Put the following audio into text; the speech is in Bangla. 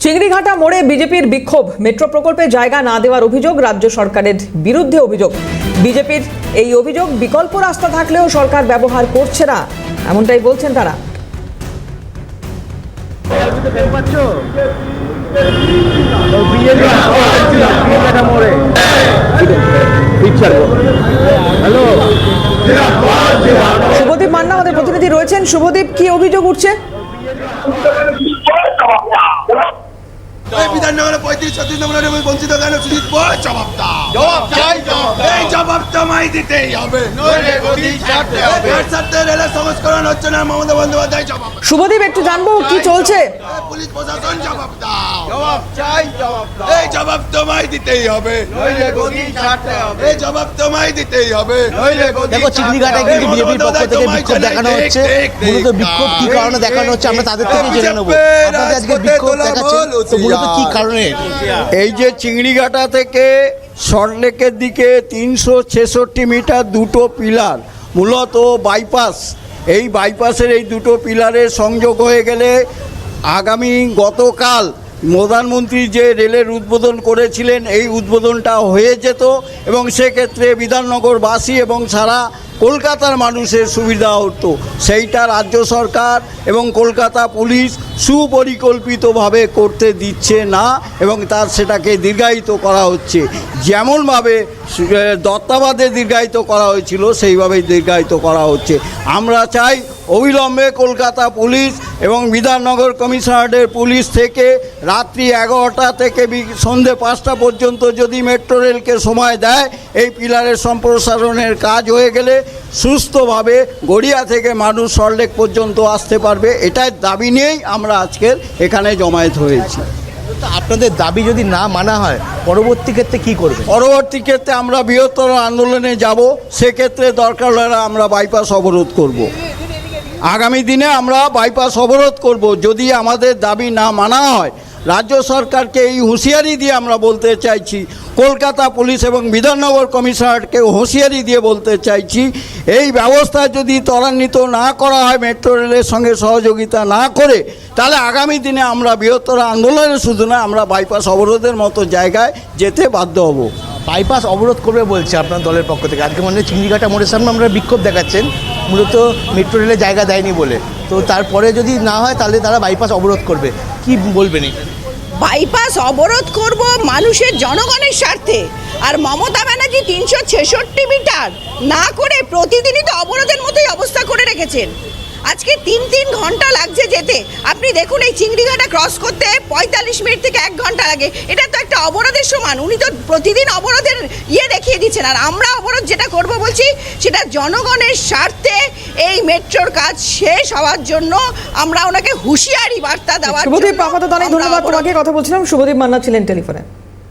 চিংড়িঘাটা মোড়ে বিজেপির বিক্ষোভ, মেট্রো প্রকল্পে জায়গা না দেওয়ার অভিযোগ, রাজ্য সরকারের বিরুদ্ধে অভিযোগ। বিজেপির এই অভিযোগ, বিকল্প রাস্তা থাকলেও সরকার ব্যবহার করছে না, এমনটাই বলছেন তারা। শুভদীপ মান্না আমাদের প্রতিনিধি রয়েছেন। শুভদীপ, কি অভিযোগ উঠছে? বিধাননগরে 35-36 নম্বরে বঞ্চিত কেন সুজিত বোস জবাব দাও, এই জবাব তোমায় দিতেই হবে। রেলের সংস্করণ হচ্ছে না, মমতা বন্দ্যোপাধ্যায় জবাব। শুভদীপ, একটু জানবো কি চলছে? পুলিশ প্রশাসন জবাব দাও, এই জবাব তোমায় দিতেই হবে, এই জবাব তোমায় দিতেই হবে। দেখো, চিংড়িঘাটায় কিন্তু বিজেপির পক্ষ থেকে বিক্ষোভ দেখানো হচ্ছে। মূলত বিক্ষোভ কি কারণে দেখানো হচ্ছে আমরা তাদের থেকে জেনে নেবো। আপনাদের আজকে বিক্ষোভ দেখাচ্ছেন, তো মূলত কি কারণে? এই যে চিংড়িঘাটা থেকে সল্টলেকের দিকে 366 মিটার দুটো পিলার, মূলত বাইপাস, এই বাইপাসের এই দুটো পিলারের সংযোগ হয়ে গেলে আগামী গতকাল প্রধানমন্ত্রী যে রেলের উদ্বোধন করেছিলেন এই উদ্বোধনটা হয়ে যেত এবং সেক্ষেত্রে বিধাননগরবাসী এবং সারা কলকাতার মানুষের সুবিধা হতো। সেইটা রাজ্য সরকার এবং কলকাতা পুলিশ সুপরিকল্পিতভাবে করতে দিচ্ছে না এবং তার সেটাকে দীর্ঘায়িত করা হচ্ছে। যেমনভাবে দত্তাবাদে দীর্ঘায়িত করা হয়েছিল সেইভাবেই দীর্ঘায়িত করা হচ্ছে। আমরা চাই অবিলম্বে কলকাতা পুলিশ এবং বিধাননগর কমিশনারেটের পুলিশ থেকে রাত্রি 11টা থেকে সন্ধে 5টা পর্যন্ত যদি মেট্রো রেলকে সময় দেয়, এই পিলারের সম্প্রসারণের কাজ হয়ে গেলে সুস্থভাবে গড়িয়া থেকে মানুষ সল্টলেক পর্যন্ত আসতে পারবে। এটাই দাবি নিয়েই আমরা আজকের এখানে জমায়েত হয়েছি। আপনাদের দাবি যদি না মানা হয় পরবর্তী ক্ষেত্রে কি করবে? পরবর্তী ক্ষেত্রে আমরা বৃহত্তর আন্দোলনে যাব, সেক্ষেত্রে দরকার হলে আমরা বাইপাস অবরোধ করব। আগামী দিনে আমরা বাইপাস অবরোধ করব যদি আমাদের দাবি না মানা হয়। রাজ্য সরকারকে এই হুঁশিয়ারি দিয়ে আমরা বলতে চাইছি, কলকাতা পুলিশ এবং বিধাননগর কমিশনারেটকে হুঁশিয়ারি দিয়ে বলতে চাইছি, এই ব্যবস্থা যদি ত্বরান্বিত না করা হয়, মেট্রো রেলের সঙ্গে সহযোগিতা না করে, তাহলে আগামী দিনে আমরা বৃহত্তর আন্দোলনে শুধু না, আমরা বাইপাস অবরোধের মতো জায়গায় যেতে বাধ্য হব। বাইপাস অবরোধ করবে বলছে আপনার দলের পক্ষ থেকে। আজকে মানে চিংড়িঘাটা মোড়ের সামনে আমরা বিক্ষোভ দেখাচ্ছেন, মূলত মেট্রো রেলের জায়গা দেয়নি বলে। তো তারপরে যদি না হয় তাহলে তারা বাইপাস অবরোধ করবে, কি বলবেন? বাইপাস অবরোধ করব মানুষের জনগণের স্বার্থে। আর মমতা ব্যানার্জি 366 মিটার না করে প্রতিদিনই তো অবরোধের মতোই অবস্থা করে রেখেছেন। আজকে 3 ঘন্টা লাগছে যেতে। আপনি দেখুন, এই চিংড়িঘাটা ক্রস করতে 45 মিনিট থেকে 1 ঘন্টা লাগে। এটা তো একটা অবরোধের সমান। উনি তো প্রতিদিন অবরোধের দেখিয়ে দিচ্ছেন। আর আমরা অবরোধ যেটা করব বলছি, সেটা জনগণের স্বার্থে এই মেট্রোর কাজ শেষ হওয়ার জন্য আমরা ওনাকে হুঁশিয়ারি বার্তা দেওয়ার। শুভদীপ, আপাতত অনেক ধন্যবাদ তোমাকে। কথা বলছিলাম, শুভদীপ মান্না ছিলেন টেলিফোনে।